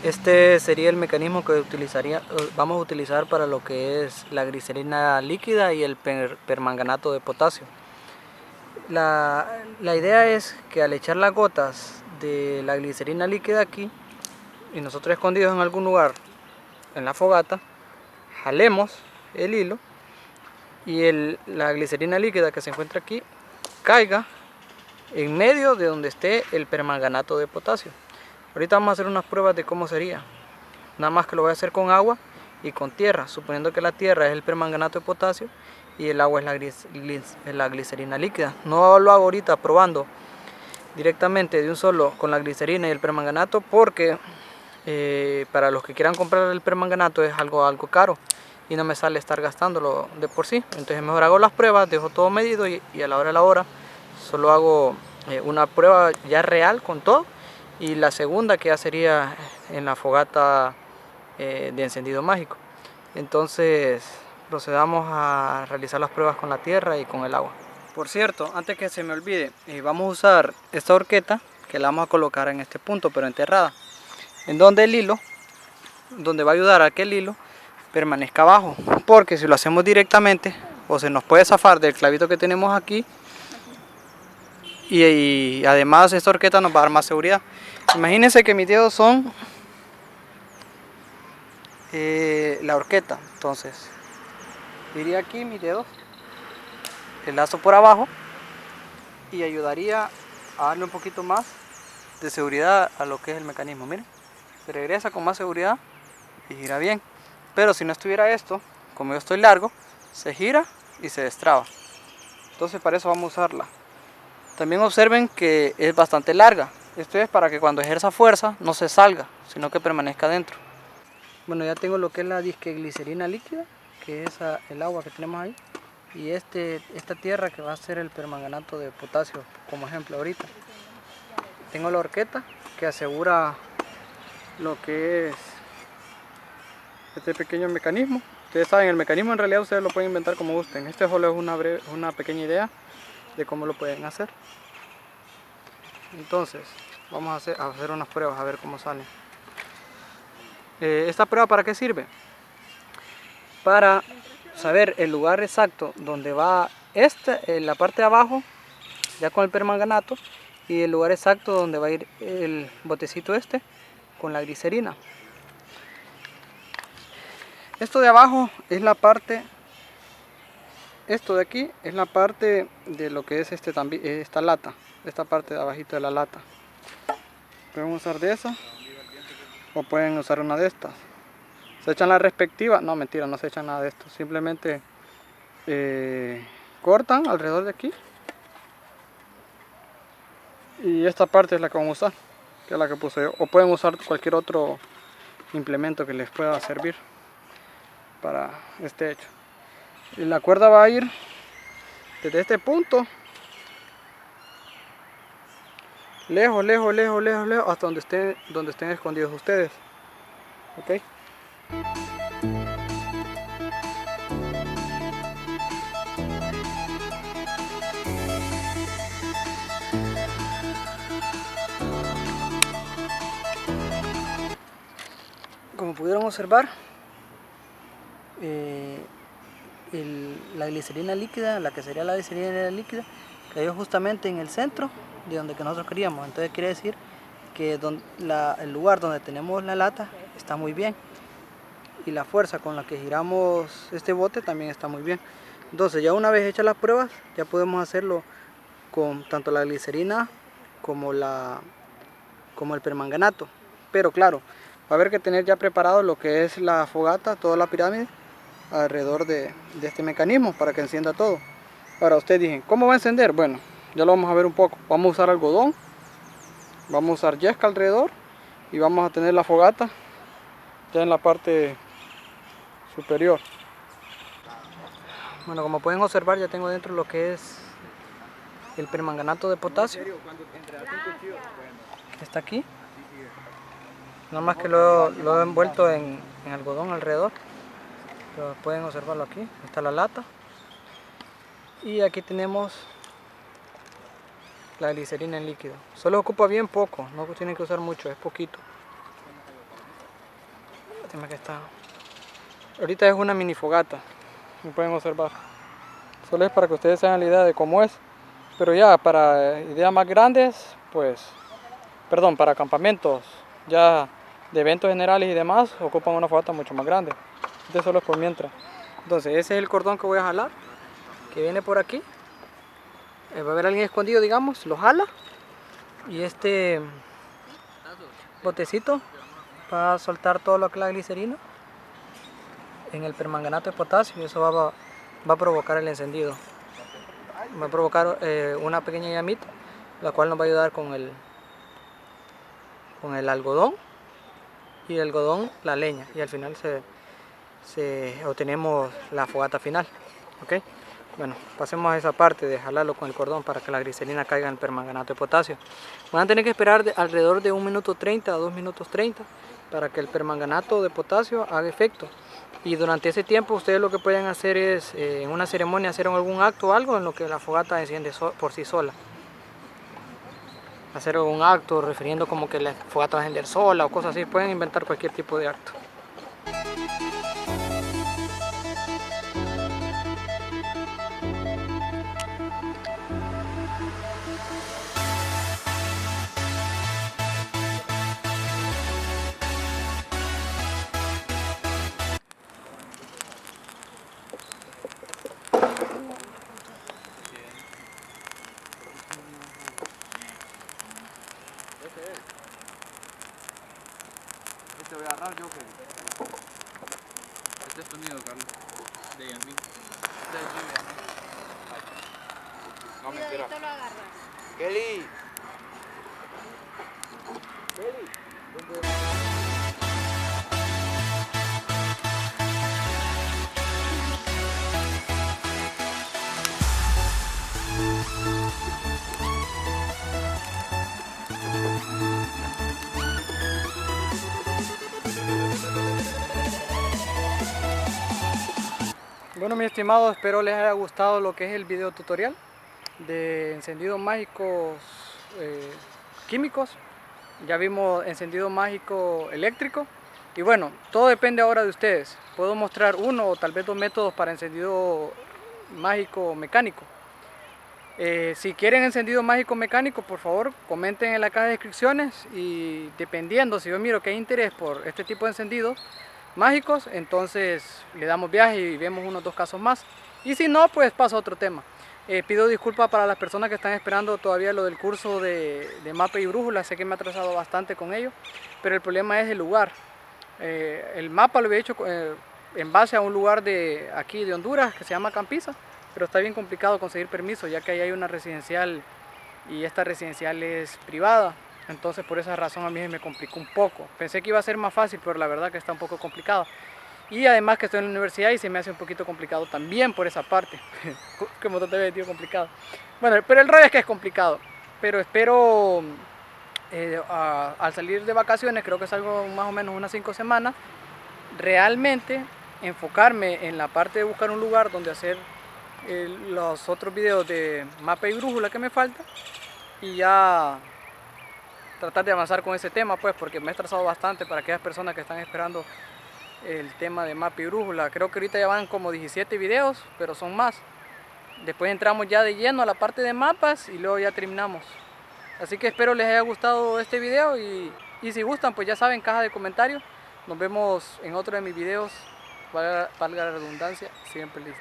Este sería el mecanismo que vamos a utilizar para lo que es la glicerina líquida y el permanganato de potasio. La idea es que al echar las gotas de la glicerina líquida aquí, y nosotros escondidos en algún lugar en la fogata, jalemos el hilo y la glicerina líquida que se encuentra aquí caiga en medio de donde esté el permanganato de potasio. Ahorita vamos a hacer unas pruebas de cómo sería. Nada más que lo voy a hacer con agua y con tierra, suponiendo que la tierra es el permanganato de potasio y el agua es la glicerina líquida. No lo hago ahorita probando directamente de un solo con la glicerina y el permanganato, porque para los que quieran comprar el permanganato es algo caro y no me sale estar gastándolo de por sí. Entonces mejor hago las pruebas, dejo todo medido y a la hora solo hago una prueba ya real con todo, y la segunda que ya sería en la fogata de encendido mágico. Entonces procedamos a realizar las pruebas con la tierra y con el agua. Por cierto, antes que se me olvide, vamos a usar esta horqueta que la vamos a colocar en este punto, pero enterrada, en donde el hilo, donde va a ayudar a que el hilo permanezca abajo, porque si lo hacemos directamente o se nos puede zafar del clavito que tenemos aquí, y además esta horqueta nos va a dar más seguridad. Imagínense que mis dedos son la horqueta, entonces iría aquí mis dedos, el lazo por abajo, y ayudaría a darle un poquito más de seguridad a lo que es el mecanismo. Miren, se regresa con más seguridad y gira bien. Pero si no estuviera esto, como yo estoy largo, se gira y se destraba. Entonces para eso vamos a usarla. También observen que es bastante larga. Esto es para que cuando ejerza fuerza no se salga, sino que permanezca dentro. Bueno, ya tengo lo que es la disque glicerina líquida, que es el agua que tenemos ahí, y esta tierra que va a ser el permanganato de potasio, como ejemplo ahorita. Tengo la horqueta que asegura lo que es este pequeño mecanismo. Ustedes saben, el mecanismo en realidad ustedes lo pueden inventar como gusten. Este solo es una pequeña idea de cómo lo pueden hacer. Entonces, vamos a hacer unas pruebas a ver cómo salen. ¿Esta prueba para qué sirve? Para saber el lugar exacto donde va la parte de abajo, ya con el permanganato, y el lugar exacto donde va a ir el botecito con la glicerina. Esto de abajo es la parte, esto de aquí es la parte de lo que es esta lata, esta parte de abajito de la lata. Pueden usar de esa o pueden usar una de estas. Se echan la respectiva, no mentira, no se echan nada de esto, simplemente cortan alrededor de aquí y esta parte es la que vamos a usar, que es la que puse yo, o pueden usar cualquier otro implemento que les pueda servir para este hecho. Y la cuerda va a ir desde este punto lejos, lejos, lejos, lejos, lejos, hasta donde estén escondidos ustedes. ¿Ok? Como pudieron observar, la glicerina líquida, la que sería la glicerina líquida, cayó justamente en el centro de donde que nosotros queríamos. Entonces quiere decir que el lugar donde tenemos la lata está muy bien y la fuerza con la que giramos este bote también está muy bien. Entonces ya una vez hechas las pruebas, ya podemos hacerlo con tanto la glicerina como el permanganato. Pero claro, va a haber que tener ya preparado lo que es la fogata, toda la pirámide alrededor de este mecanismo para que encienda todo. Ahora ustedes dicen, ¿cómo va a encender? Bueno, ya lo vamos a ver un poco. Vamos a usar algodón, vamos a usar yesca alrededor y vamos a tener la fogata ya en la parte superior. Bueno, como pueden observar, ya tengo dentro lo que es el permanganato de potasio, que está aquí. Nada más que lo he envuelto en algodón alrededor. Pero pueden observarlo aquí, está la lata. Y aquí tenemos la glicerina en líquido. Solo ocupa bien poco, no tienen que usar mucho, es poquito. Que está. Ahorita es una mini fogata, como pueden observar. Solo es para que ustedes se hagan la idea de cómo es. Pero ya para ideas más grandes, para campamentos ya de eventos generales y demás, ocupan una fogata mucho más grande. Este solo es por mientras. Entonces ese es el cordón que voy a jalar, que viene por aquí. Va a haber alguien escondido, digamos, lo jala. Y este botecito va a soltar todo lo que es la glicerina en el permanganato de potasio y eso va a provocar el encendido. Va a provocar una pequeña llamita, la cual nos va a ayudar con el algodón y el algodón la leña y al final obtenemos la fogata final. ¿Ok? Bueno, pasemos a esa parte de jalarlo con el cordón para que la glicerina caiga en el permanganato de potasio. Van a tener que esperar alrededor de 1 minuto 30 a 2 minutos 30 para que el permanganato de potasio haga efecto. Y durante ese tiempo ustedes lo que pueden hacer es en una ceremonia hacer algún acto o algo en lo que la fogata enciende por sí sola. Hacer algún acto refiriendo como que la fogata va a encender sola o cosas así. Pueden inventar cualquier tipo de acto. Este voy a agarrar yo que... Este es sonido, Carlos. De Yasmin. No, mentira. Kelly. Kelly. Bueno, mis estimados, espero les haya gustado lo que es el video tutorial de encendidos mágicos químicos ya vimos encendido mágico eléctrico. Y bueno, todo depende ahora de ustedes. Puedo mostrar uno o tal vez dos métodos para encendido mágico mecánico. Si quieren encendido mágico mecánico, por favor comenten en la caja de descripciones, y dependiendo, si yo miro que hay interés por este tipo de encendidos mágicos, entonces le damos viaje y vemos unos 2 casos más. Y si no, pues paso a otro tema. Pido disculpas para las personas que están esperando todavía lo del curso de mapa y brújula. Sé que me he atrasado bastante con ello, pero el problema es el lugar. El mapa lo había hecho en base a un lugar de aquí de Honduras que se llama Campiza, pero está bien complicado conseguir permiso, ya que ahí hay una residencial y esta residencial es privada. Entonces por esa razón a mí me complicó un poco. Pensé que iba a ser más fácil, pero la verdad que está un poco complicado. Y además que estoy en la universidad y se me hace un poquito complicado también por esa parte. Como te había dicho, complicado. Bueno, pero el rollo es que es complicado. Pero espero al salir de vacaciones, creo que salgo más o menos unas 5 semanas, realmente enfocarme en la parte de buscar un lugar donde hacer los otros videos de mapa y brújula que me faltan, y ya tratar de avanzar con ese tema, pues, porque me he estresado bastante para aquellas personas que están esperando el tema de mapa y brújula. Creo que ahorita ya van como 17 videos, pero son más. Después entramos ya de lleno a la parte de mapas y luego ya terminamos. Así que espero les haya gustado este video, y si gustan, pues ya saben, caja de comentarios. Nos vemos en otro de mis videos, valga la redundancia, siempre listo.